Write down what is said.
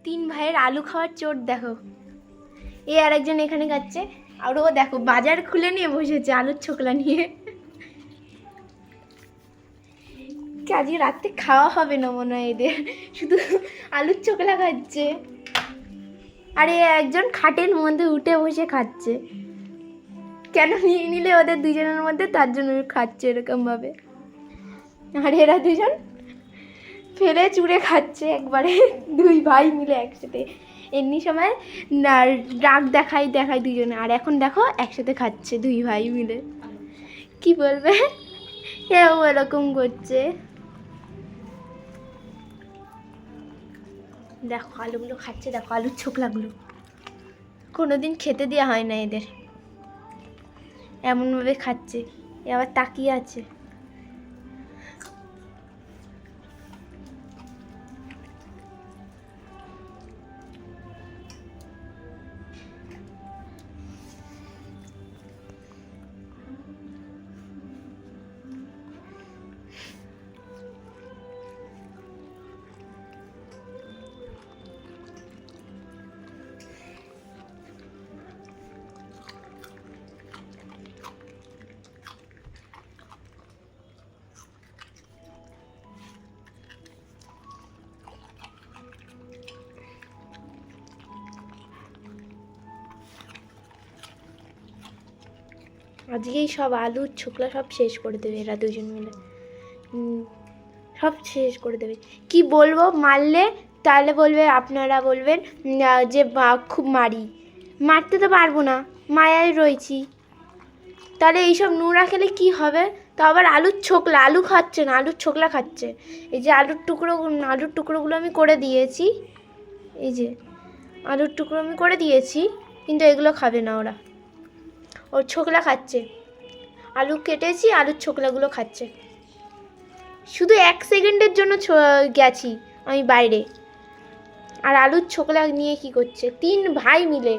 তিন ভাইয়ের আলু খাওয়ার চোট দেখো। এ আরেকজন এখানে খাচ্ছে, আর ও দেখো বাজার খুলে নিয়ে বসেছে আলুর ছোকলা নিয়ে। আজকে রাত্রে খাওয়া হবে না মনে হয় এদের, শুধু আলুর ছোকলা খাচ্ছে। আর এ একজন খাটের মধ্যে উঠে বসে খাচ্ছে, কেন নিয়ে নিলে ওদের দুজনের মধ্যে, তার জন্য খাচ্ছে এরকমভাবে। আর এরা দুজন ফেলে চুড়ে খাচ্ছে একবারে, দুই ভাই মিলে একসাথে। এমনি সময় রাগ দেখাই দুজনে, আর এখন দেখো একসাথে খাচ্ছে দুই ভাই মিলে। কি বলবে, এও এরকম করছে। দেখো আলুগুলো খাচ্ছে, দেখো আলুর ছোকলাগুলো কোনোদিন খেতে দেওয়া হয় না এদের, এমনভাবে খাচ্ছে। এ আবার তাকিয়ে আছে। আজকেই সব আলুর ছোকলা সব শেষ করে দেবে এরা দুজন মিলে, সব শেষ করে দেবে। কি বলবো, মারলে তাহলে বলবে, আপনারা বলবেন যে খুব মারতে তো পারবো না, মায়ায় রয়েছি। তাহলে এইসব নোংরা খেলে কি হবে? তো আবার আলুর ছোকলা, আলু খাচ্ছে না, আলুর ছোকলা খাচ্ছে। এই যে আলুর টুকরোগুলো আমি করে দিয়েছি, এই যে আলুর টুকরো আমি করে দিয়েছি, কিন্তু এগুলো খাবে না ওরা, ওর ছোকলা খাচ্ছে। আলু কেটেছি, আলুর ছোকলাগুলো খাচ্ছে। শুধু 1 সেকেন্ডের জন্য গেছি আমি বাইরে, আর আলুর ছোকলা নিয়ে কি করছে 3 ভাই মিলে।